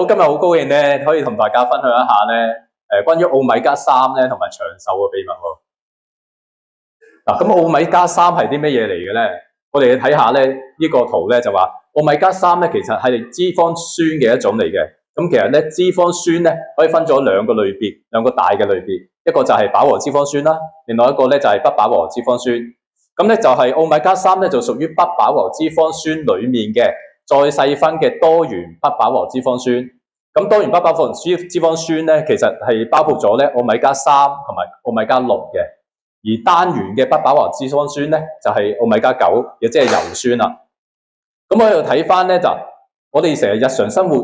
今日好高興咧，可以同大家分享一下咧，關於奧米加3咧同埋長壽嘅秘密喎。嗱，咁奧米加3係啲乜嘢嚟嘅咧？我哋睇下咧，呢個圖咧就話奧米加3咧其實係脂肪酸嘅一種嚟嘅。咁其實咧脂肪酸咧可以分咗兩個類別，兩個大嘅類別，一個就係飽和脂肪酸啦，另外一個咧就係不飽和脂肪酸。咁咧就係奧米加3咧就屬於不飽和脂肪酸裡面嘅。再細分嘅多元不飽和脂肪酸，咁多元不飽和脂肪酸咧，其實係包括咗咧奧米加3同埋奧米加6嘅，而單元嘅不飽和脂肪酸咧就係奧米加9，亦即係油酸啦。咁我哋睇翻咧就，我哋成日日常生活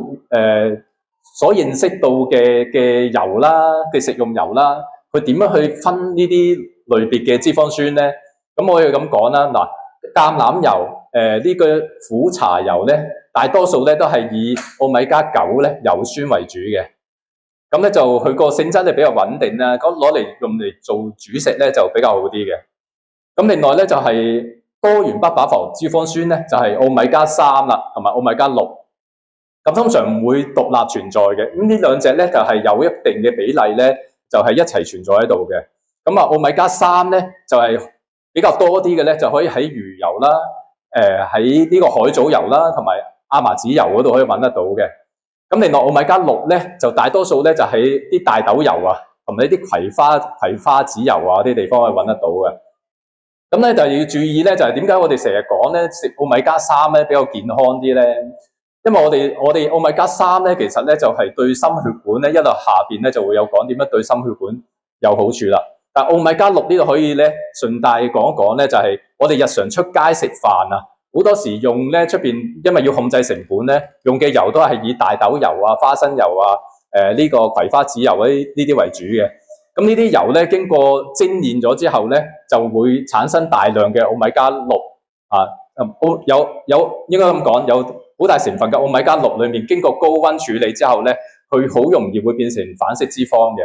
所認識到嘅油啦，嘅食用油啦，佢點樣去分呢啲類別嘅脂肪酸咧？咁我哋咁講啦，嗱，橄欖油。呢個苦茶油咧，大多數咧都係以奧米加9咧油酸為主嘅，咁咧就佢個性質咧比較穩定啦，咁攞嚟用嚟做主食咧就比較好啲嘅。咁另外咧就係多元不飽和脂肪酸咧，就係奧米加3啦，同埋奧米加6。咁通常唔會獨立存在嘅，咁呢兩隻咧就係有一定嘅比例咧，就係一齊存在喺度嘅。咁啊，奧米加3咧就係比較多啲嘅咧，就可以喺魚油啦。喺呢個海藻油啦，同埋亞麻籽油嗰度可以揾得到嘅。咁另外奧米加6咧，就大多數咧就喺啲大豆油啊，同埋啲葵花籽油啊啲地方可以揾得到嘅。咁咧就要注意咧，就係點解我哋成日講咧食奧米加3咧比較健康啲咧？因為我哋奧米加3咧，其實咧就係對心血管咧一路下邊咧就會有講點樣對心血管有好處啦。但奧米加6呢度可以咧順帶講一講咧，就係我哋日常出街食飯啊，好多時用咧出邊，因為要控制成本咧，用嘅油都係以大豆油啊、花生油啊、呢個葵花籽油呢啲為主嘅。咁呢啲油咧經過精煉咗之後咧，就會產生大量嘅奧米加6啊，應該咁講，有好大成分嘅奧米加6裡面經過高溫處理之後咧，佢好容易會變成反式脂肪嘅。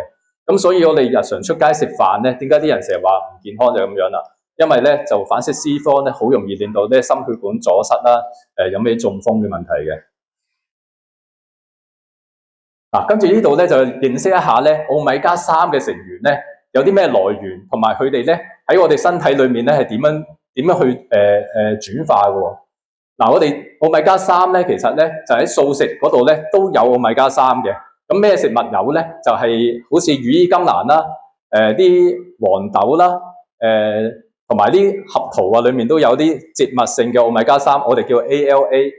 咁所以我哋日常出街食飯咧，點解啲人成日話唔健康就咁樣啦？因為咧就反式脂肪咧，好容易令到咧心血管阻塞啦，有咩中風嘅問題嘅。嗱，跟住呢度咧就認識一下咧奧米加3嘅成員咧有啲咩來源，同埋佢哋咧喺我哋身體裏面咧係點樣去轉化嘅喎。嗱，我哋奧米加3咧其實咧就喺素食嗰度咧都有奧米加3嘅。咁咩食物有咧？就係好似羽衣甘藍啦，啲黃豆啦，同埋啲合桃啊，裡面都有啲植物性嘅奧米加3，我哋叫 ALA。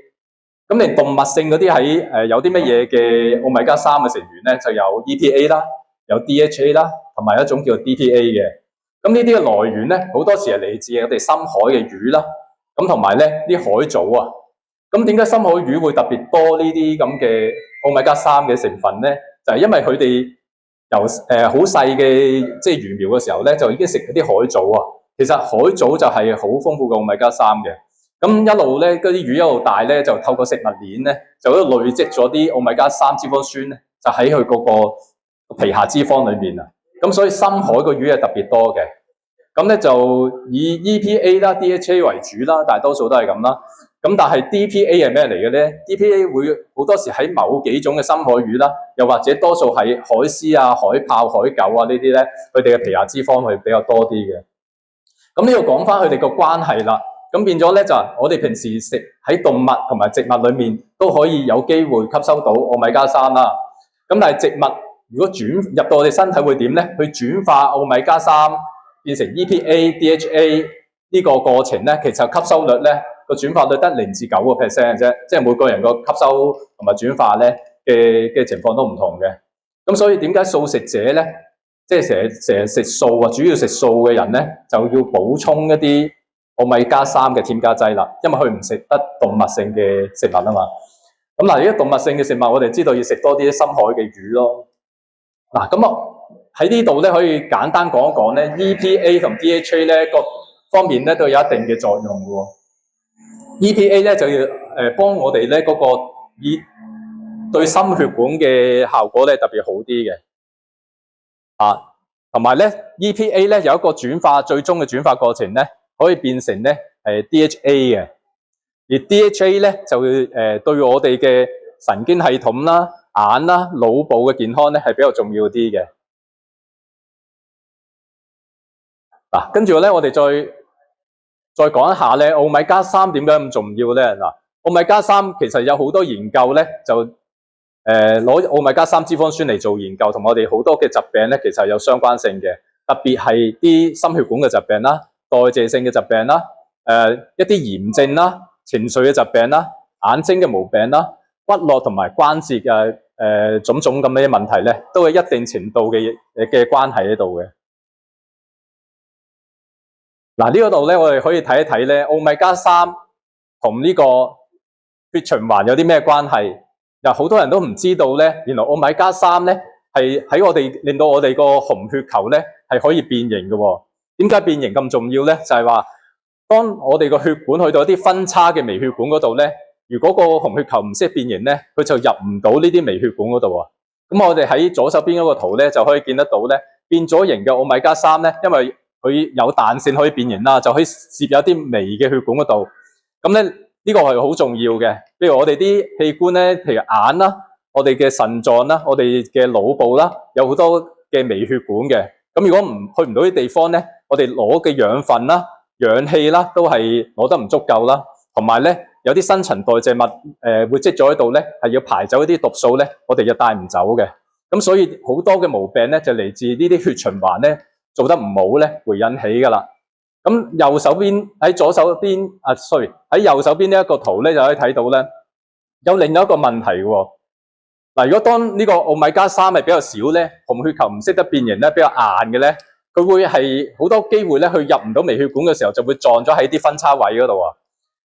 咁你動物性嗰啲喺有啲乜嘢嘅奧米加3嘅成員咧，就有 EPA 啦，有 DHA 啦，同埋一種叫 DPA 嘅。咁呢啲嘅來源咧，好多時係嚟自我哋深海嘅魚啦，咁同埋咧啲海藻啊。咁點解深海魚會特別多呢啲咁嘅奧米加3嘅成分咧？就係因為佢哋由好細嘅即係魚苗嘅時候咧，就已經食嗰啲海藻啊。其實海藻就係好豐富嘅奧米加3嘅。咁一路咧，嗰啲魚一路大咧，就透過食物鏈咧，就累積咗啲奧米加3脂肪酸咧，就喺佢嗰個皮下脂肪裏面啊。咁所以深海個魚係特別多嘅。咁咧就以 EPA 啦、DHA 為主啦，大多數都係咁啦。咁但係 DPA 係咩嚟嘅咧 ？DPA 會好多時喺某幾種嘅深海魚啦，又或者多數係海獅啊、海豹、海狗啊呢啲咧，佢哋嘅皮下脂肪係比較多啲嘅。咁呢度講翻佢哋個關係啦。咁變咗咧就我哋平時食喺動物同埋植物裡面都可以有機會吸收到奧米加3啦。咁但係植物如果入到我哋身體會點咧？去轉化奧米加3變成 EPA、DHA 呢個過程咧，其實吸收率咧個轉化率得0至9% 嘅啫，即係每個人個吸收同埋轉化咧嘅情況都唔同嘅。咁所以點解素食者咧，即係成日食素啊，主要食素嘅人咧，就要補充一啲奧米加3嘅添加劑啦，因為佢唔食得動物性嘅食物啊嘛。咁嗱，如果動物性嘅食物，我哋知道要食多啲深海嘅魚咯。嗱，咁啊喺呢度咧可以簡單講一講咧 ，EPA 同 DHA 咧各方面咧都有一定嘅作用嘅。EPA 咧就要幫我哋咧嗰個對心血管嘅效果咧特別好啲嘅。同埋咧 EPA 咧有一個最終嘅轉化過程咧，可以變成咧DHA 嘅，而 DHA 咧就會對我哋嘅神經系統啦、眼啦、腦部嘅健康咧係比較重要啲嘅。嗱，跟住咧，我哋再講一下咧，奧米加三點解咁重要咧？嗱，奧米加三其實有好多研究咧，就攞奧米加三脂肪酸嚟做研究，同我哋好多嘅疾病咧，其實係有相關性嘅。特別係啲心血管嘅疾病啦、代謝性嘅疾病啦、一啲炎症啦、情緒嘅疾病啦、眼睛嘅毛病啦、骨骼同埋關節嘅種種咁嘅問題咧，都有一定程度嘅關係喺度嘅。嗱，呢度咧，我哋可以睇一睇咧，奧米加三同呢個血循環有啲咩關係？嗱，好多人都唔知道咧，原來奧米加三咧係喺我哋令到我哋個紅血球咧係可以變形嘅喎。點解變形咁重要咧？就係話，當我哋個血管去到一啲分叉嘅微血管嗰度咧，如果個紅血球唔識變形咧，佢就入唔到呢啲微血管嗰度啊。咁我哋喺左手邊嗰個圖咧就可以見得到咧，變咗形嘅奧米加三咧，因為佢有彈性可以變形啦，就可以攝入一啲微嘅血管嗰度。咁咧呢個係好重要嘅。譬如我哋啲器官咧，譬如眼啦、我哋嘅腎臟啦、我哋嘅腦部啦，有好多嘅微血管嘅。咁如果去唔到啲地方咧，我哋攞嘅養分啦、氧氣啦，都係攞得唔足夠啦。同埋咧，有啲新陳代謝物會積咗喺度咧，係要排走一啲毒素咧，我哋就帶唔走嘅。咁所以好多嘅毛病咧，就嚟自呢啲血循環咧做得唔好咧，會引起噶啦。咁右手邊喺左手邊喺右手邊呢一個圖咧，就可以睇到咧，有另一個問題喎。嗱，如果當呢個奧米加三係比較少咧，紅血球唔識得變形咧，比較硬嘅咧，佢會係好多機會咧，去入唔到微血管嘅時候，就會撞咗喺啲分叉位嗰度啊。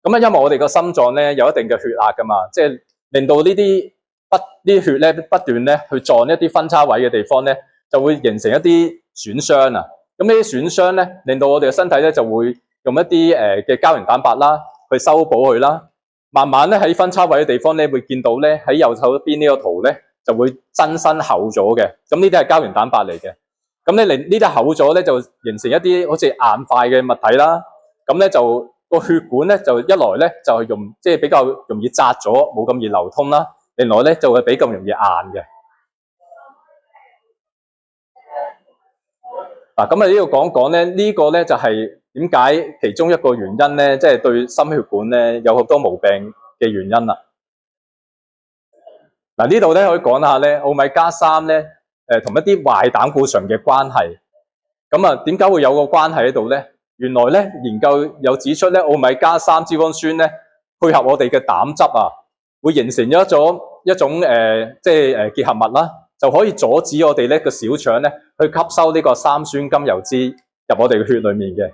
咁因為我哋個心臟咧有一定嘅血壓噶嘛，即係令到呢啲血咧不斷咧去撞一啲分叉位嘅地方咧，就會形成一啲損傷啊。咁呢啲損傷咧，令到我哋嘅身體咧就會用一啲嘅膠原蛋白啦去修補佢啦。慢慢咧喺分叉位嘅地方咧，會見到咧喺右手邊呢個圖咧就會增生厚咗嘅。咁呢啲係膠原蛋白嚟嘅。咁咧呢啲厚咗咧就形成一啲好似硬塊嘅物體啦。咁咧就個血管咧就一來咧就係即係比較容易窄咗，冇咁易流通啦。另外咧就會比較容易硬嘅。嗱，咁呢度講講咧，呢個咧就係點解其中一個原因咧，即係對心血管咧有好多毛病嘅原因啦。嗱，呢度咧可以講下咧，奧米加三咧，同一啲壞膽固醇嘅關係。咁啊，點解會有個關係喺度咧？原來咧研究有指出咧，奧米加三脂肪酸咧配合我哋嘅膽汁啊，會形成咗一種即係結合物啦。就可以阻止我哋咧個小腸咧去吸收呢個三酸甘油脂入我哋嘅血裏面嘅。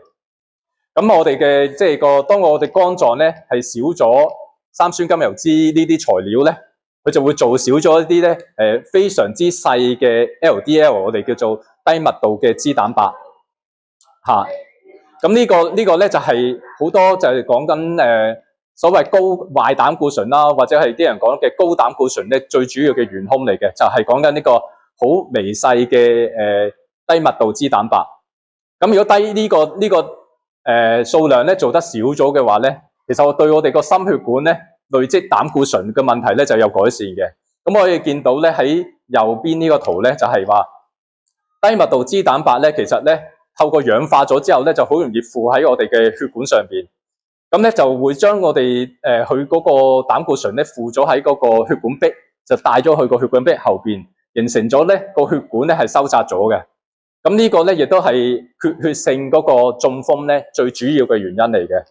咁我哋嘅即係當我哋肝臟咧係少咗三酸甘油脂呢啲材料咧，佢就會做少咗一啲咧非常之細嘅 LDL， 我哋叫做低密度嘅脂蛋白嚇。咁呢個咧就係好多就係講緊所謂壞膽固醇啦，或者係啲人講嘅高膽固醇咧，最主要嘅元兇嚟嘅，就係講緊呢個好微細嘅低密度脂蛋白。咁如果低呢個數量咧做得少咗嘅話咧，其實對我哋個心血管咧累積膽固醇嘅問題咧就有改善嘅。咁可以見到咧喺右邊呢個圖咧就係話低密度脂蛋白咧，其實咧透過氧化咗之後咧就好容易附喺我哋嘅血管上邊。咁咧就會將我哋佢嗰個膽固醇咧附咗喺嗰個血管壁，就帶咗去個血管壁後邊，形成咗咧個血管咧係收窄咗嘅。咁呢個咧亦都係缺血性嗰個中風咧最主要嘅原因嚟嘅。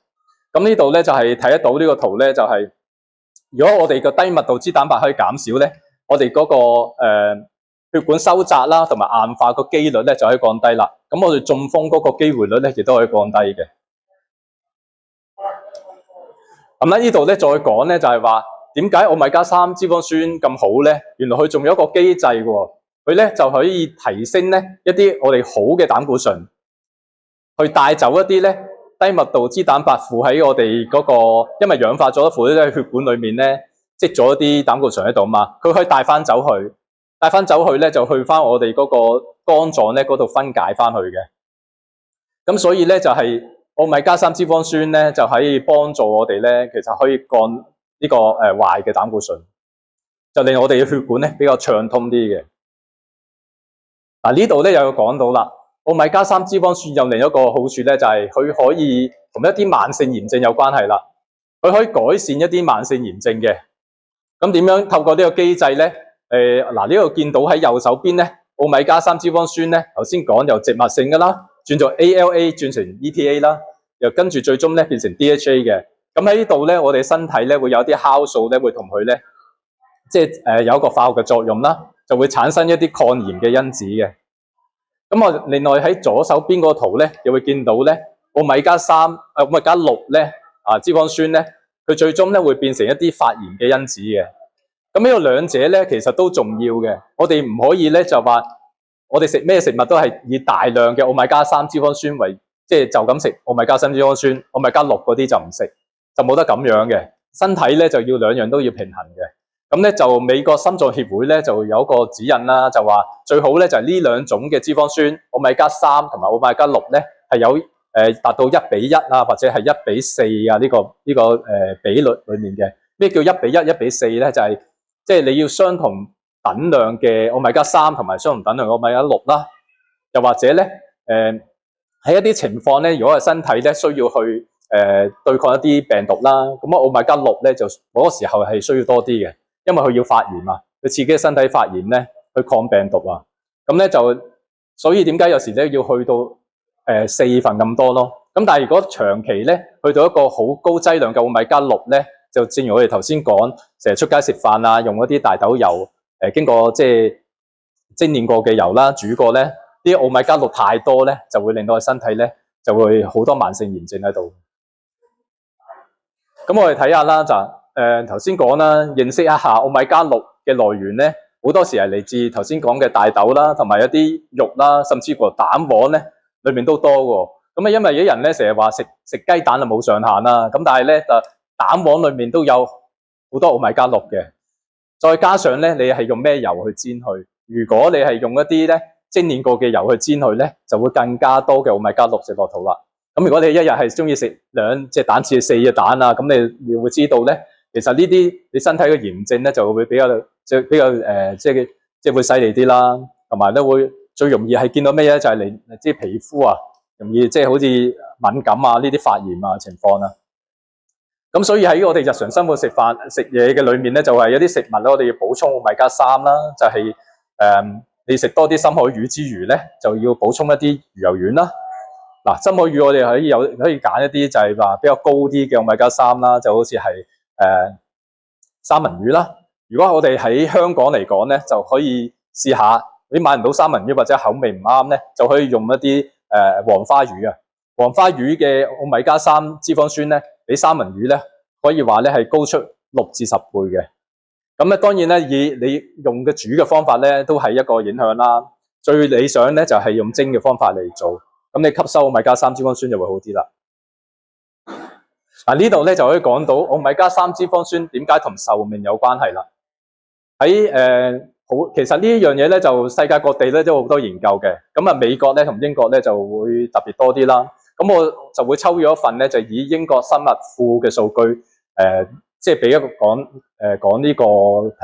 咁呢度咧就係睇得到呢個圖咧，就係如果我哋個低密度脂蛋白可以減少咧，我哋嗰個血管收窄啦，同埋硬化個機率咧就可以降低啦。咁我哋中風嗰個機會率咧亦都可以降低嘅。咁咧呢度咧再講咧就係話點解奧米加三脂肪酸咁好咧？原來佢仲有一個機制嘅喎，佢咧就可以提升咧一啲我哋好嘅膽固醇，去帶走一啲咧低密度脂蛋白附喺我哋嗰個，因為氧化咗附喺血管裏面咧積咗一啲膽固醇喺度嘛，佢可以帶翻走去咧就去翻我哋嗰個肝臟咧嗰度分解翻去嘅。咁所以咧就係奧米加三脂肪酸咧就可以幫助我哋咧，其實可以降呢個壞嘅膽固醇。就令我哋嘅血管咧比較暢通啲嘅。嗱，呢度咧又有講到啦，奧米加3脂肪酸有另一個好處咧，就係佢可以同一啲慢性炎症有關係啦。佢可以改善一啲慢性炎症嘅。咁點樣透過呢個機制咧？嗱，呢度見到喺右手邊咧，奧米加3脂肪酸咧，頭先講由植物性嘅啦，轉做 ALA 轉成 EPA 啦，又跟住最終咧變成 DHA 嘅。咁喺呢度咧，我哋身體咧會有啲酵素咧會同佢咧，即係有一個化學嘅作用啦，就會產生一啲抗炎嘅因子嘅。咁我另外喺左手邊個圖咧，又會見到咧奧米加6咧脂肪酸咧，佢最終咧會變成一啲發炎嘅因子嘅。咁呢個兩者咧其實都重要嘅。我哋唔可以咧就話我哋食咩食物都係以大量嘅奧米加3脂肪酸為，即係就咁食奧米加3脂肪酸，奧米加6嗰啲就唔食，就冇得咁樣嘅。身體咧就要兩樣都要平衡嘅。咁咧就美國心臟協會咧就有一個指引啦，就話最好咧就係呢兩種嘅脂肪酸，奧米加3同埋奧米加6咧係有達到1:1啊，或者係1:4啊呢個比率裏面嘅。咩叫1:1、1:4咧？就係即係你要相同等量嘅奧米加3同埋相同等量嘅奧米加6啦。又或者咧喺一啲情況咧，如果係身體咧需要去對抗一啲病毒啦，咁奧米加6咧就嗰個時候係需要多啲嘅。因為佢要發炎啊，佢刺激身體發炎咧，去抗病毒啊。咁咧就所以點解有時咧要去到4份咁多咯？咁但係如果長期咧去到一個好高劑量嘅奧米加6咧，就正如我哋頭先講，成日出街食飯啊，用一啲大豆油經過即係精煉過嘅油啦，煮過咧，啲奧米加6太多咧，就會令到個身體咧就會好多慢性炎症喺度。咁我哋睇下啦，就頭先講啦，認識一下奧米加6嘅來源咧，好多時係嚟自頭先講嘅大豆啦，同埋一啲肉啦，甚至乎蛋黃咧，裏面都多喎。咁啊，因為有啲人咧成日話食雞蛋就冇上限啦，咁但係咧蛋黃裏面都有好多奧米加6嘅。再加上咧，你係用咩油去煎佢？如果你係用一啲咧精煉過嘅油去煎佢咧，就會更加多嘅奧米加6食落肚啦。咁如果你一日係中意食2隻蛋至4隻蛋啊，咁你會知道咧，其實呢啲你身體嘅炎症咧就會比較即係會犀利啲啦，同埋咧會最容易係見到咩咧？就係你即係皮膚啊，容易即係好似敏感啊呢啲發炎啊情況啊。咁所以喺我哋日常生活食嘢嘅裏面咧，就係有啲食物咧，我哋要補充奧米加3啦，就係你食多啲深海魚之餘咧，就要補充一啲魚油丸啦。嗱，深海魚我哋可以揀一啲就係話比較高啲嘅奧米加3啦，就好似係三文魚啦。如果我哋喺香港嚟講咧，就可以試下，你買唔到三文魚或者口味唔啱咧，就可以用一啲黃花魚啊。黃花魚嘅奧米加3脂肪酸咧，比三文魚咧可以話咧係高出6至10倍嘅。咁咧當然咧，以你用嘅煮嘅方法咧，都係一個影響啦。最理想咧就係用蒸嘅方法嚟做。咁你吸收奧米加3脂肪酸就會好啲啦。嗱，呢度咧就可以講到奧米加3脂肪酸點解同壽命有關係啦。喺其實呢樣嘢咧就世界各地咧都有好多研究嘅。咁啊美國咧同英國咧就會特別多啲啦。咁我就會抽咗一份咧，就以英國生物庫嘅數據即係俾一個講呢個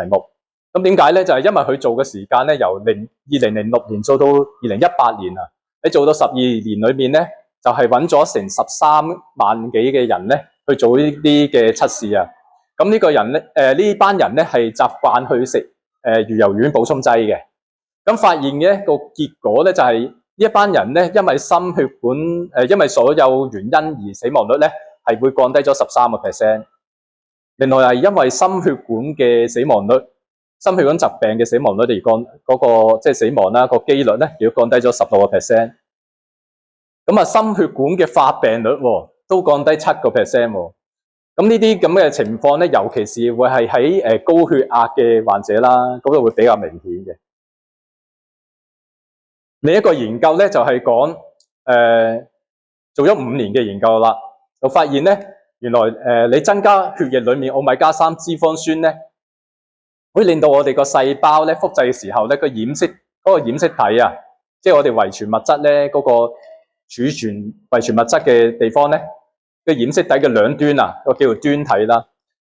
題目。咁點解咧？就係因為佢做嘅時間咧由2006年做到2018年啊。你做到12年裏面咧，就係揾咗成13萬幾嘅人咧去做呢啲嘅測試啊。咁呢個人咧，呢班人咧係習慣去食魚油丸補充劑嘅。咁發現嘅個結果咧就係呢一班人咧，因為心血管因為所有原因而死亡率咧係會降低咗13%。另外係因為心血管嘅死亡率。心血管疾病嘅死亡率嚟講，嗰個即係死亡啦，個機率咧，亦都降低咗16%。咁啊，心血管嘅發病率都降低7%。咁呢啲咁嘅情況咧，尤其是會係喺高血壓嘅患者啦，嗰個會比較明顯嘅。另一個研究咧就係講做咗5年嘅研究啦，就發現咧原來你增加血液裡面奧米加3脂肪酸咧。可以令到我哋個細胞咧複製嘅時候咧，個染色體啊，即係我哋遺傳物質咧嗰個儲存遺傳物質嘅地方咧，個染色體嘅兩端啊，個叫做端體啦。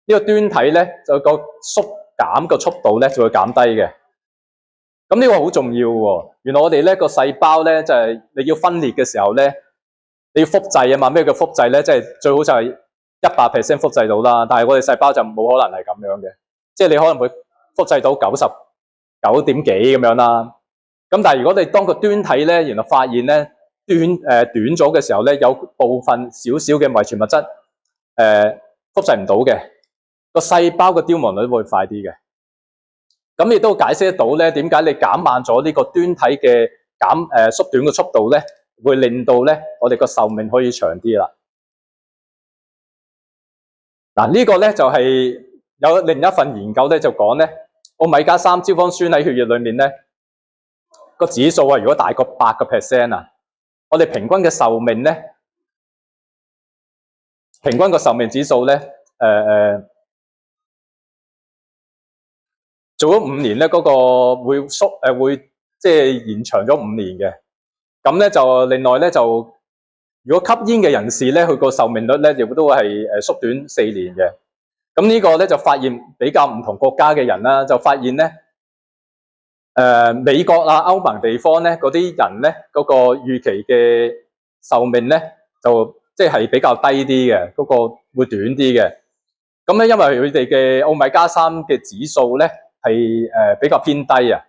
呢個端體咧就個縮減個速度咧就會減低嘅。咁呢個好重要喎。原來我哋咧個細胞咧就係你要分裂嘅時候咧，你要複製啊嘛。咩叫複製咧？即係最好就係100% 複製到啦。但係我哋細胞就冇可能係咁樣嘅，即係你可能會複製到99點幾咁樣啦。咁但係如果你當個端體咧，原來發現咧短咗嘅時候咧，有部分少少嘅遺傳物質複製唔到嘅，個細胞嘅凋亡率會快啲嘅。咁亦都解釋得到咧，點解你減慢咗呢個端體嘅縮短嘅速度咧，會令到咧我哋個壽命可以長啲啦。嗱，呢個咧就係有另一份研究咧就講咧，奧米加3脂肪酸喺血液裏面咧個指數啊，如果大過8%啊，我哋平均嘅壽命咧，平均個壽命指數咧，做咗5年咧，嗰個會會即係延長咗5年嘅。咁咧就另外咧就，如果吸煙嘅人士咧，佢個壽命率咧亦都係縮短4年嘅。咁呢個咧就發現比較唔同國家嘅人啦，就發現咧，美國啊、歐盟地方咧嗰啲人咧嗰個預期嘅壽命咧就即係比較低啲嘅，嗰個會短啲嘅。咁咧因為佢哋嘅奧米加3嘅指數咧係比較偏低啊，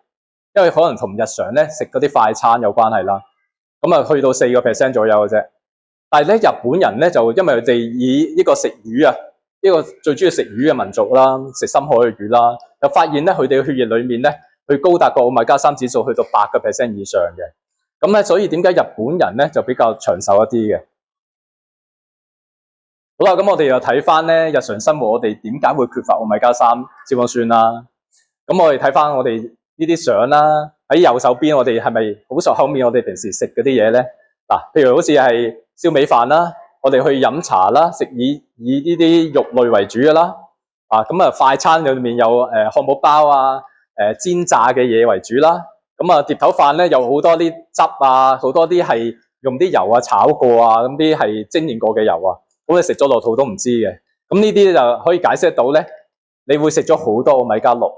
因為可能同日常咧食嗰啲快餐有關係啦。咁啊去到4% 左右嘅啫。但係咧日本人咧就因為佢哋以呢個食魚啊，呢個最中意食魚嘅民族啦，食深海嘅魚啦，就發現咧佢哋嘅血液裏面咧，佢高達個奧米加3指數去到8% 以上嘅。咁咧所以點解日本人咧就比較長壽一啲嘅？好啦，咁我哋又睇翻咧日常生活，我哋點解會缺乏奧米加3脂肪酸啦？咁我哋睇翻我哋呢啲相啦，喺右手邊我哋係咪好熟口面？我哋平時食嗰啲嘢咧，嗱，譬如好似係燒味飯啦，我哋去飲茶啦，食以呢啲肉類為主嘅啦，咁啊快餐裏面有漢堡包啊，煎炸嘅嘢為主啦，咁啊碟頭飯咧有好多啲汁啊，好多啲係用啲油啊炒過啊，咁啲係精煉過嘅油啊。咁你食咗落肚都唔知嘅，咁呢啲就可以解釋得到咧，你會食咗好多奧米加6，而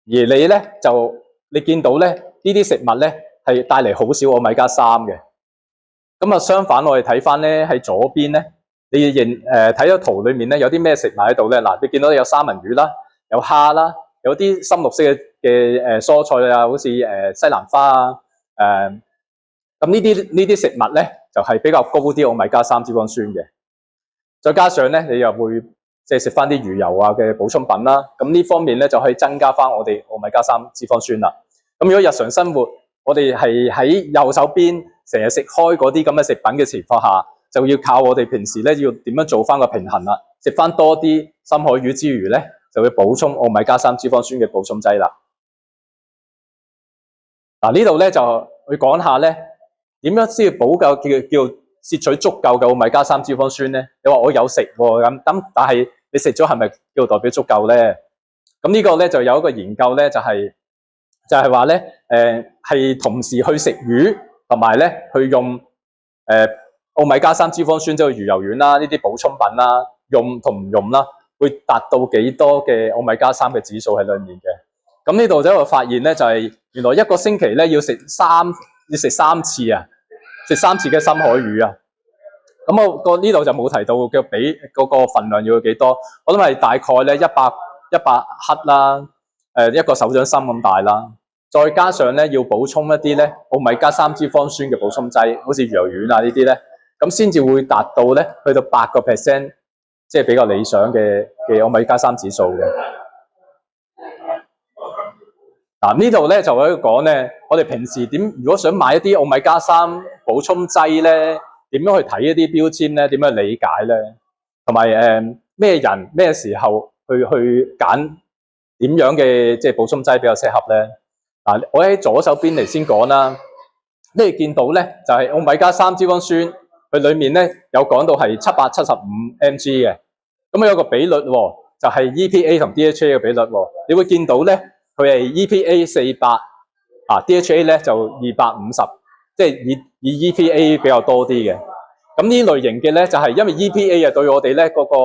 你咧就你見到咧呢啲食物咧係帶嚟好少奧米加3嘅。咁啊相反我哋睇翻咧喺左邊咧，你睇咗圖裏面咧有啲咩食物喺度咧？嗱，你見到有三文魚啦，有蝦啦，有啲深綠色嘅蔬菜啊，好似西蘭花啊，咁呢啲食物咧就係比較高啲奧米加3脂肪酸嘅。再加上咧，你又會即係食翻啲魚油啊嘅補充品啦，咁呢方面咧就可以增加翻我哋奧米加3脂肪酸啦。咁如果日常生活我哋係喺右手邊成日食開嗰啲咁嘅食品嘅情況下，就要靠我哋平時咧要點樣做翻個平衡啦，食翻多啲深海魚之餘咧，就會補充奧米加3脂肪酸嘅補充劑啦。嗱，呢度咧就去講下咧點樣先要補夠叫攝取足夠嘅奧米加3脂肪酸咧？你話我有食喎，咁但係你食咗係咪叫代表足夠咧？咁呢個咧就有一個研究咧，就係話咧，係同時去食魚同埋咧去用奧米加3脂肪酸，即係魚油丸啦，呢啲補充品啦，用同唔用啦，會達到幾多嘅奧米加3嘅指數喺裏面嘅。咁呢度就有發現咧，就係原來一個星期咧要食3次啊！食3次嘅深海魚啊，咁我呢度就冇提到嘅嗰個份量要幾多，我諗係大概咧100克啦，一個手掌心咁大啦，再加上咧要補充一啲咧奧米加3脂肪酸嘅補充劑，好似魚油丸啊呢啲咧，咁先至會達到咧去到8%，即係比較理想嘅奧米加3指數嘅。嗱，呢度咧就可以講咧，我哋平時如果想買一啲奧米加3補充劑咧，點樣去睇一啲標籤咧？點樣理解咧？同埋咩人咩時候去揀點樣嘅即係補充劑比較適合咧？嗱，我喺左手邊嚟先講啦。你見到咧就係奧米加3脂肪酸，佢裡面咧有講到係775 mg 嘅，咁有個比率喎，就係 EPA 同 DHA 嘅比率喎，你會見到咧。佢係 EPA 400DHA 咧就250，即係以 EPA 比較多啲嘅。咁呢類型嘅咧就係因為 EPA 對我哋咧嗰個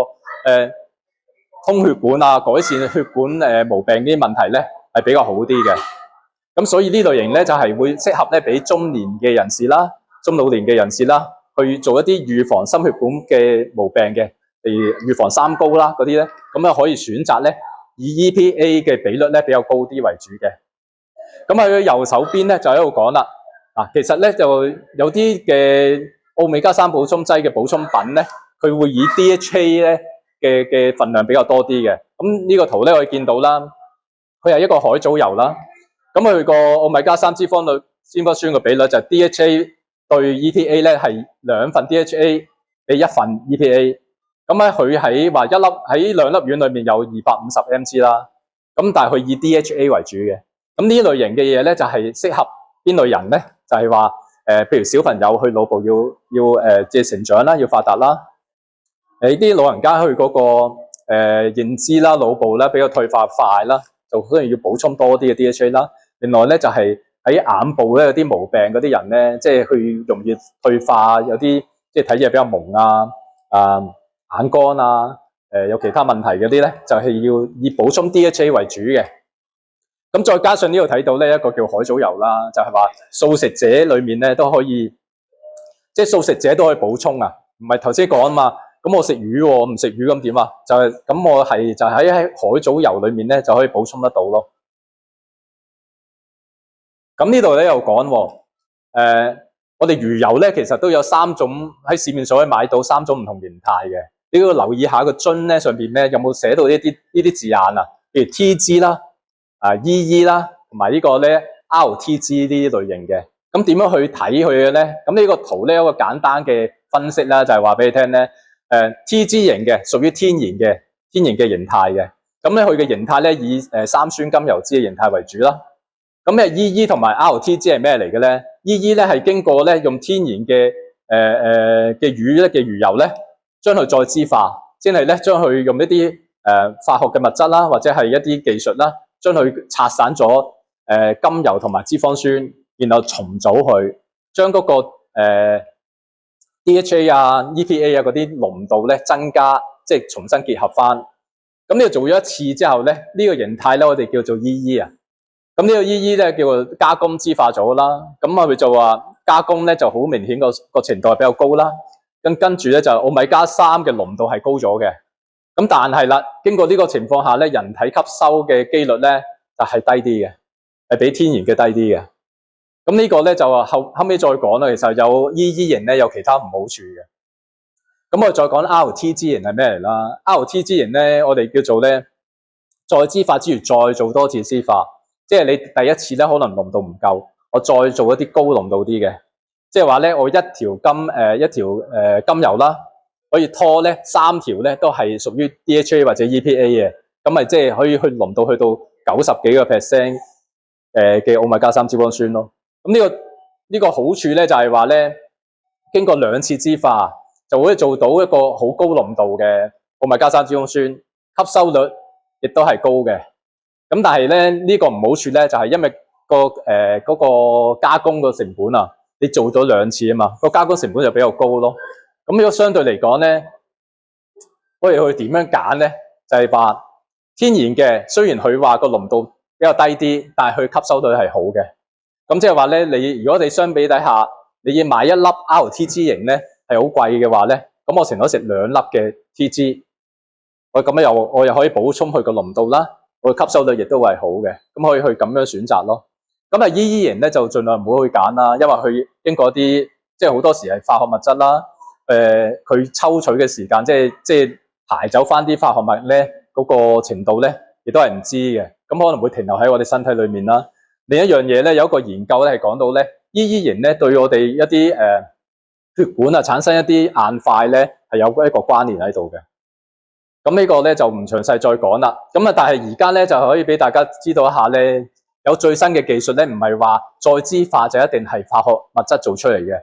通血管啊、改善血管毛病啲問題咧係比較好啲嘅。咁所以呢類型咧就係會適合咧俾中年嘅人士啦、中老年嘅人士啦，去做一啲預防心血管嘅毛病嘅，例如預防三高啦嗰啲咧，咁啊可以選擇咧以 EPA 嘅比率咧比較高啲為主嘅。咁喺右手邊咧就喺度講啦，其實咧就有啲嘅奧美加3補充劑嘅補充品咧，佢會以 DHA 咧嘅份量比較多啲嘅。咁呢個圖咧可以見到啦，佢係一個海藻油啦。咁佢個奧米加3脂肪酸嘅比率就係 DHA 對 EPA 咧係2份 DHA 比1份 EPA。咁咧佢喺2粒丸裏面有250 mg 啦。咁但係佢以 DHA 為主嘅。咁呢類型嘅嘢咧就係適合邊類人咧？就係話譬如小朋友佢腦部要即係成長啦，要發達啦。啲老人家去嗰個認知啦、腦部啦比較退化快啦，就當然要補充多啲嘅 DHA 啦。另外咧就係喺眼部咧有啲毛病嗰啲人咧，即係佢容易退化，有啲即係睇嘢比較蒙啊、眼乾啊、有其他問題嗰啲咧，就係要以補充 DHA 為主嘅。咁再加上呢度睇到咧一個叫海藻油啦，就係話素食者裏面咧都可以，即係素食者都可以補充啊。唔係頭先講啊嘛，咁我食魚喎，我唔食魚咁點啊？就係咁，我係就喺海藻油裏面咧就可以補充得到咯。咁呢度咧又講喎，我哋魚油咧其實都有3種喺市面上可以買到3種唔同形態嘅。你要留意下個樽咧上邊咧有冇寫到呢啲字眼啊？譬如 TG 啦、EE 啦，同埋呢個咧 RTG 呢啲類型嘅。咁點樣去睇佢嘅咧？咁呢個圖咧有個簡單嘅分析啦，就係話俾你聽咧，TG 型嘅屬於天然嘅形態嘅。咁咧佢嘅形態咧以三酸甘油酯嘅形態為主啦。咁EE 同埋 RTG 係咩嚟嘅咧 ？EE 咧係經過咧用天然嘅魚油咧，將佢再脂化，即係咧將佢用一啲化學嘅物質啦，或者係一啲技術啦，將佢拆散咗甘油同埋脂肪酸，然後重組佢，將嗰個DHA 啊、EPA 啊嗰啲濃度咧增加，即係重新結合翻。咁呢個做咗一次之後咧，呢個形態咧我哋叫做 EE 啊。咁呢個 EE 咧叫做加工脂化咗啦，咁佢就話加工咧就好明顯個程度係比較高啦。跟住咧就奧米加3嘅濃度係高咗嘅，咁但係啦，經過呢個情況下咧，人體吸收嘅機率咧就係低啲嘅，係比天然嘅低啲嘅。咁呢個咧就後尾再講啦，其實有 EE 型咧有其他唔好處嘅。咁我再講 RTG 型係咩嚟啦 ？RTG 型咧我哋叫做咧再脂化之餘再做多次脂化。即係你第一次咧，可能濃度唔夠，我再做一啲高濃度啲嘅，即係話咧，我一條甘油啦，可以拖咧3條咧都係屬於 DHA 或者 EPA 嘅，咁咪即係可以濃度去到90幾個%嘅奧米加3脂肪酸咯。咁呢個好處咧就係話咧，經過2次脂化，就會做到一個好高濃度嘅奧米加3脂肪酸，吸收率亦都係高嘅。咁但係咧呢個唔好處咧，就係因為嗰個加工個成本啊，你做咗2次啊嘛，個加工成本就比較高咯。咁如果相對嚟講咧，我哋去點樣揀咧？就係話天然嘅，雖然佢話個濃度比較低啲，但係佢吸收率係好嘅。咁即係話咧，如果你相比底下，你要買1粒 RTG 型咧係好貴嘅話咧，咁我成日食2粒嘅 TG， 我又可以補充佢個濃度啦。個吸收率亦都係好嘅，咁可以去咁樣選擇咯。咁EE 型咧就盡量唔好去揀啦，因為佢經過啲即係好多時係化學物質啦，佢抽取嘅時間即係排走翻啲化學物咧嗰個程度咧，亦都係唔知嘅。咁可能會停留喺我哋身體裏面啦。另一樣嘢咧，有一個研究咧係講到咧，EE 型咧對我哋一啲血管啊產生一啲硬塊咧係有一個關聯喺度嘅。咁呢個咧就唔詳細再講啦。咁但係而家咧就可以俾大家知道一下咧，有最新嘅技術咧，唔係話再脂化就一定係化學物質做出嚟嘅。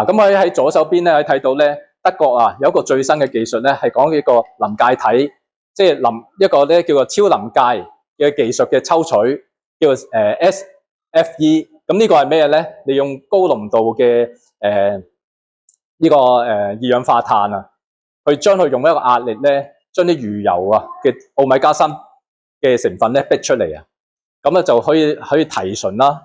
咁喺左手邊咧可以睇到咧，德國啊有一個最新嘅技術咧，係講呢個臨界體，即係一個咧叫做超臨界嘅技術嘅抽取，叫做SFE。咁呢個係咩咧？你用高濃度嘅二氧化碳啊，去將佢用一個壓力咧。將啲魚油啊嘅奧米加3嘅成分咧逼出嚟啊，咁咧就可以提純啦。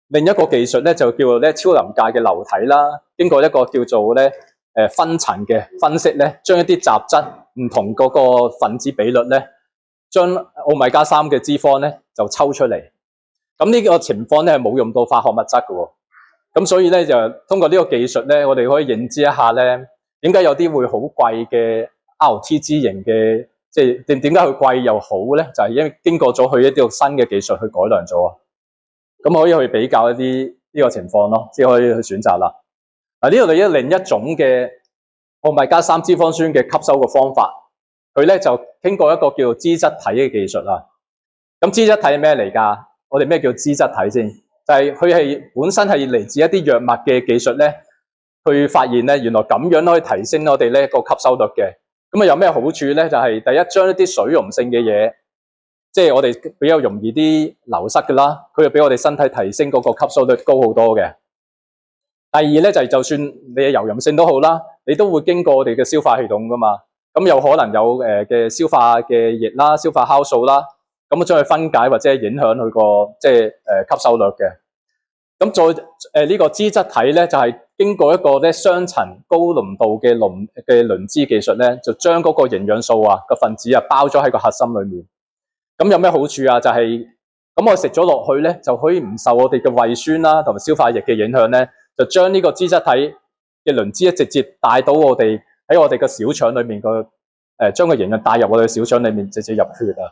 另一個技術咧就叫做咧超臨界嘅流體啦，經過一個叫做咧分層嘅分析咧，將一啲雜質唔同嗰個分子比率咧，將奧米加3嘅脂肪咧就抽出嚟。咁呢個情況咧係冇用到化學物質嘅喎。咁所以咧就通過呢個技術咧，我哋可以認知一下咧，點解有啲會好貴嘅 RTG 型嘅，即係點解佢貴又好咧？就係因為經過咗佢一啲新嘅技術去改良咗啊。咁可以去比較一啲呢個情況咯，先可以去選擇啦。嗱，呢度另一種嘅奧米加3脂肪酸嘅吸收嘅方法，佢咧就經過一個叫做脂質體嘅技術啊。咁脂質體係咩嚟㗎？我哋咩叫脂質體先？就係佢係本身係嚟自一啲藥物嘅技術咧，去發現咧原來咁樣可以提升我哋呢個吸收率嘅。咁啊有咩好處咧？就係第一，將一啲水溶性嘅嘢，即係我哋比較容易啲流失嘅啦，佢就俾我哋身體提升嗰個吸收率高好多嘅。第二咧就係就算你係油溶性都好啦，你都會經過我哋嘅消化系統噶嘛，咁有可能有嘅消化嘅液啦、消化酵素啦，咁將佢分解或者影響佢個即係吸收率嘅。咁再呢個脂質體咧就係經過一個咧雙層高濃度嘅磷脂技術咧，就將嗰個營養素啊個分子啊包咗喺個核心裏面。咁有咩好處啊？就係咁我食咗落去咧，就可以唔受我哋嘅胃酸啦同埋消化液嘅影響咧，就將呢個脂質體嘅磷脂直接帶到我哋喺我哋嘅小腸裏面個將個營養帶入我哋嘅小腸裏面，直接入血啊。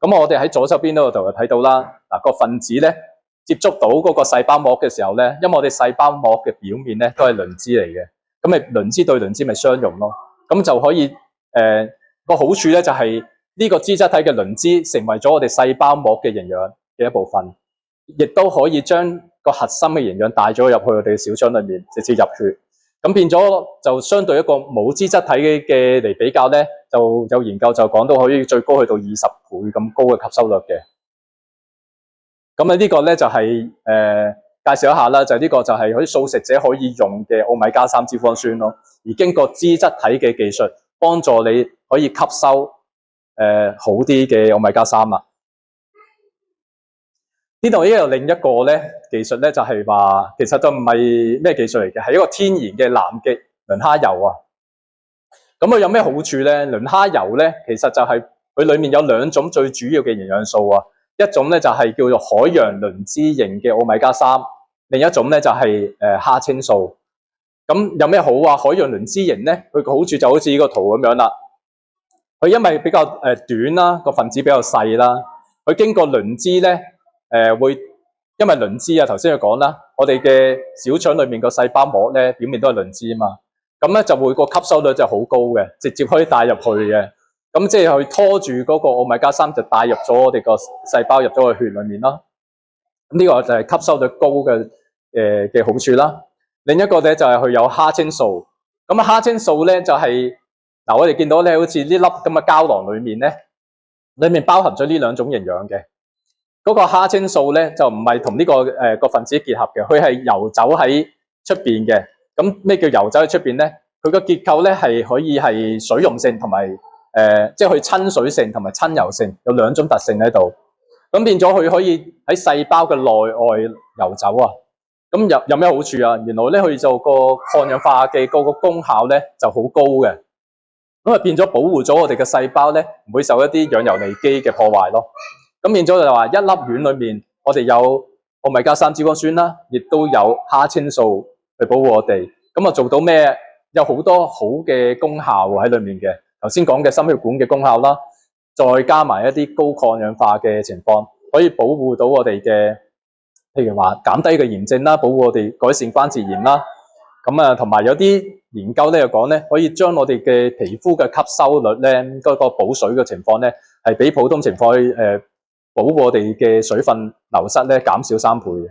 咁我哋喺左手邊嗰度就睇到啦，嗱個分子咧接觸到嗰個細胞膜嘅時候咧，因為我哋細胞膜嘅表面咧都係磷脂嚟嘅，咁咪磷脂對磷脂咪相容咯，咁就可以個好處咧就係呢個脂質體嘅磷脂成為咗我哋細胞膜嘅營養嘅一部分，亦都可以將個核心嘅營養帶咗入去我哋嘅小腸裏面，直接入血。咁變咗就相對一個冇脂質體嘅嚟比較咧，就有研究就講到可以最高去到20倍咁高嘅吸收率嘅。咁呢個咧就係介紹一下啦，就呢個就係嗰啲素食者可以用嘅奧米加3脂肪酸咯，而經過脂質體嘅技術幫助你可以吸收好啲嘅奧米加3啊。呢度有另一個咧技術咧，就係話其實就唔係咩技術嚟嘅，係一個天然嘅南極磷蝦油啊。咁佢有咩好處咧？磷蝦油咧其實就係佢裡面有兩種最主要嘅營養素啊，一種咧就係叫做海洋磷脂型嘅奧米加3，另一種咧就係蝦青素。咁有咩好啊？海洋磷脂型咧，佢個好處就好似呢個圖咁樣啦。佢因為比較短啦，個分子比較細啦，佢經過磷脂咧。會因為磷脂啊，頭先佢講啦，我哋嘅小腸裏面個細胞膜咧表面都係磷脂啊嘛，咁咧就會個吸收率就好高嘅，直接可以帶入去嘅，咁即係去拖住嗰個奧米加3就帶入咗我哋個細胞入咗去血裏面啦。咁呢個就係吸收率高嘅好處啦。另一個咧就係佢有蝦青素，咁蝦青素咧就係我哋見到咧好似呢粒咁嘅膠囊裏面咧，裏面包含咗呢兩種營養嘅。嗰個蝦青素咧就唔係同呢個個分子結合嘅，佢係游走喺出邊嘅。咁咩叫游走喺出邊咧？佢個結構咧係可以係水溶性同埋即係佢親水性同埋親油性，有兩種特性喺度。咁變咗佢可以喺細胞嘅內外游走啊。咁有咩好處啊？原來咧佢就個抗氧化嘅嗰個功效咧就好高嘅。咁啊變咗保護咗我哋嘅細胞咧，唔會受一啲氧游離基嘅破壞咯。咁變咗就話一粒丸裏面，我哋有奧米加3脂肪酸啦，亦都有蝦青素去保護我哋。咁啊做到咩？有好多好嘅功效喺裏面嘅。頭先講嘅心血管嘅功效啦，再加埋一啲高抗氧化嘅情況，可以保護到我哋嘅，譬如話減低嘅炎症啦，保護我哋改善關節炎啦。咁啊，同埋有啲研究咧又講咧，可以將我哋嘅皮膚嘅吸收率咧，嗰個補水嘅情況咧，係比普通情況保護我哋嘅水分流失咧減少3倍嘅。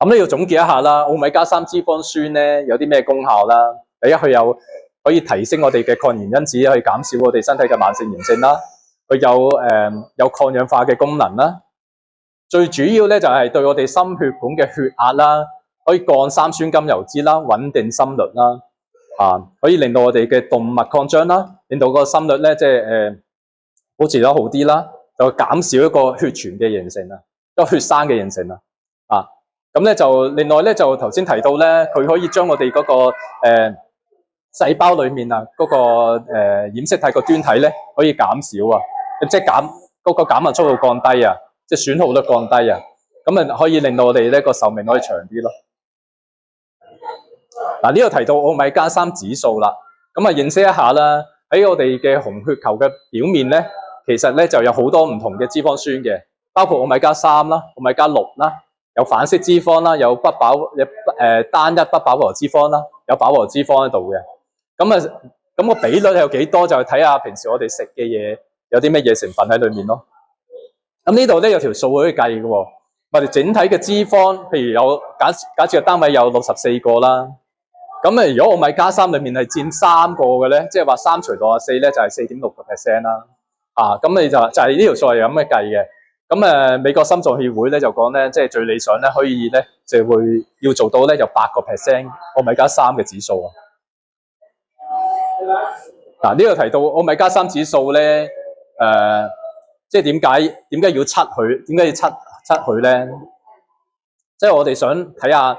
咁咧要總結一下啦，奧米加3脂肪酸咧有啲咩功效啦？第一，佢有可以提升我哋嘅抗炎因子，去減少我哋身體嘅慢性炎症啦。佢有抗氧化嘅功能啦。最主要咧就係對我哋心血管嘅血壓啦，可以降3酸甘油酯啦，穩定心率啦。可以令到我哋嘅動脈擴張啦，令到個心率咧即係保持得好啲啦，就減少一個血栓嘅形成啊，一個血栓嘅形成啊。咁咧就另外咧就頭先提到咧，佢可以將我哋嗰個細胞裡面啊嗰個染色體個端體咧可以減少啊，即係嗰個減慢速度降低啊，即係損耗率降低啊，咁啊可以令到我哋咧個壽命可以長啲咯。嗱，呢度提到奧米加3指數啦，咁啊認識一下啦。喺我哋嘅紅血球嘅表面咧，其實咧就有好多唔同嘅脂肪酸嘅，包括奧米加3啦、奧米加6啦，有反式脂肪啦，有單一不飽和脂肪啦，有飽和脂肪喺度嘅。咁個比率有幾多就睇下平時我哋食嘅嘢有啲乜嘢成分喺裏面咯。咁呢度咧有條數可以計嘅喎，我哋整體嘅脂肪，譬如有假設個單位有64個啦。咁如果奧米加3裏面係佔3個嘅咧，即係話3除64咧就係 4.6% 啦。咁你就係呢條數係咁嘅計嘅。咁美國心臟協會咧就講咧，即係最理想咧可以咧就會要做到咧有8% 奧米加3嘅指數啊。呢度提到奧米加3指數咧，即係點解要測佢？點解要測佢咧？即係我哋想睇下，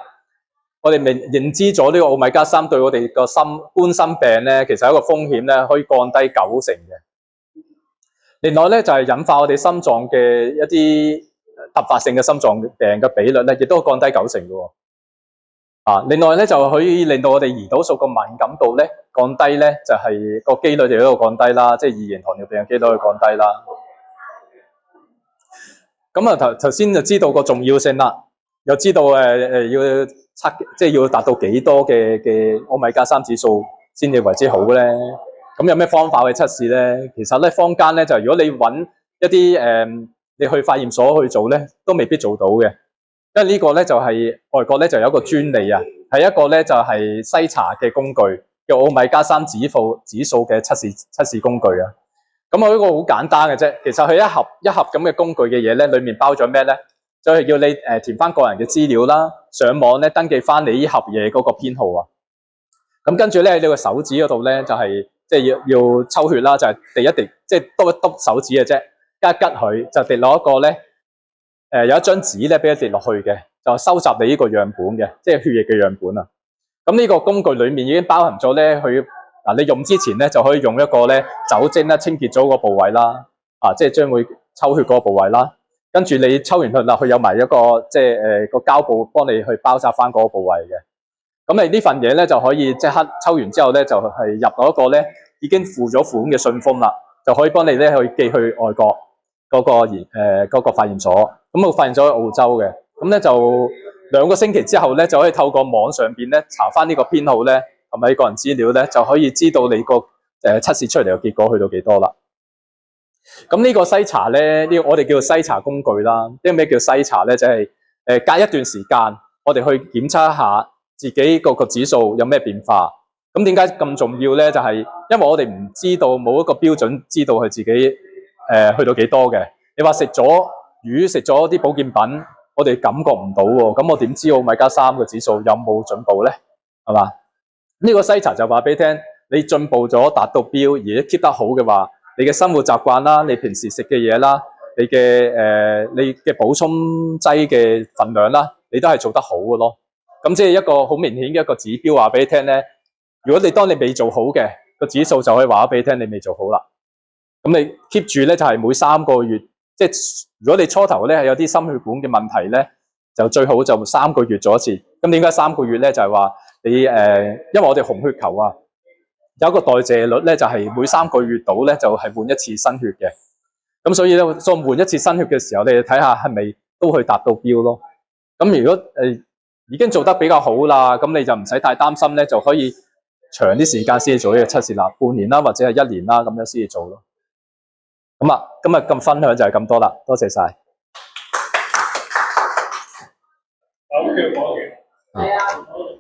我哋認知咗呢個奧米加3對我哋個冠心病咧，其實有一個風險咧，可以降低90%嘅。另外咧就係引發我哋心臟嘅一啲突發性嘅心臟病嘅比率咧，亦都降低90%嘅喎。另外咧就可以令到我哋胰島素個敏感度咧降低咧，就係個機率就喺度降低啦，即係二型糖尿病嘅機率去降低啦。咁啊頭先就知道個重要性啦，又知道要測，即係要達到幾多嘅奧米加3指數先至為之好咧。咁有咩方法去測試咧？其實咧坊間咧就如果你揾一啲你去化驗所去做咧，都未必做到嘅。因為呢個咧就係外國咧就有一個專利啊，係一個咧就係篩查嘅工具，叫奧米加3指數嘅測試工具啊。咁我呢個好簡單嘅啫，其實佢一盒咁嘅工具嘅嘢咧，裡面包咗咩咧？就係叫你填翻個人嘅資料啦，上網咧登記翻你呢盒嘢嗰個編號啊。咁跟住咧你個手指嗰度咧就係即係要抽血啦，就係滴一滴，即係篤一篤手指嘅啫，吉一吉佢就滴落一個咧有一張紙咧俾佢滴落去嘅，就收集你呢個樣本嘅，即係血液嘅樣本啊。咁呢個工具裡面已經包含咗咧，佢你用之前咧就可以用一個咧酒精咧清潔咗個部位啦，即係將會抽血嗰個部位啦。跟住你抽完血啦，佢有埋一個即係個膠布幫你去包紮翻嗰個部位嘅。咁你呢份嘢咧就可以即刻抽完之後咧就係入到一個咧已經付咗款嘅信封啦，就可以幫你咧去寄去外國嗰個化驗所。咁個化驗所喺澳洲嘅，咁咧就2個星期之後咧就可以透過網上邊咧查翻呢個編號咧同埋個人資料咧，就可以知道你個測試出嚟嘅結果去到幾多啦。咁呢個篩查咧，我哋叫做篩查工具啦。咩叫篩查咧？就係隔一段時間，我哋去檢測一下自己個指數有咩變化。咁點解咁重要咧？就係因為我哋唔知道，冇一個標準知道佢自己去到幾多嘅。你話食咗魚食咗啲保健品，我哋感覺唔到喎。咁我點知奧米加3嘅指數有冇進步咧？係嘛？呢個篩查就話俾你聽，你進步咗達到標，而 keep 得好嘅話，你嘅生活習慣啦，你平時食嘅嘢啦，你嘅補充劑嘅份量啦，你都係做得好嘅咯。咁即係一個好明顯嘅一個指標，話俾你聽咧。如果當你未做好嘅個指數，就可以話俾你聽你未做好啦。咁你 keep 住咧就係每3個月，即係如果你初頭咧係有啲心血管嘅問題咧，就最好就3個月做一次。咁點解3個月咧？就係話你因為我哋紅血球啊有一個代謝率咧，就係每3個月到咧就係換一次新血嘅。咁所以咧再換一次新血嘅時候，你睇下係咪都去達到標咯。咁如果已經做得比較好啦，咁你就唔使太擔心咧，就可以長啲時間先至做呢個測試啦，半年啦或者係1年啦咁樣先至做咯。咁啊，今日咁分享就係咁多啦，多謝晒。好，叫我嘅。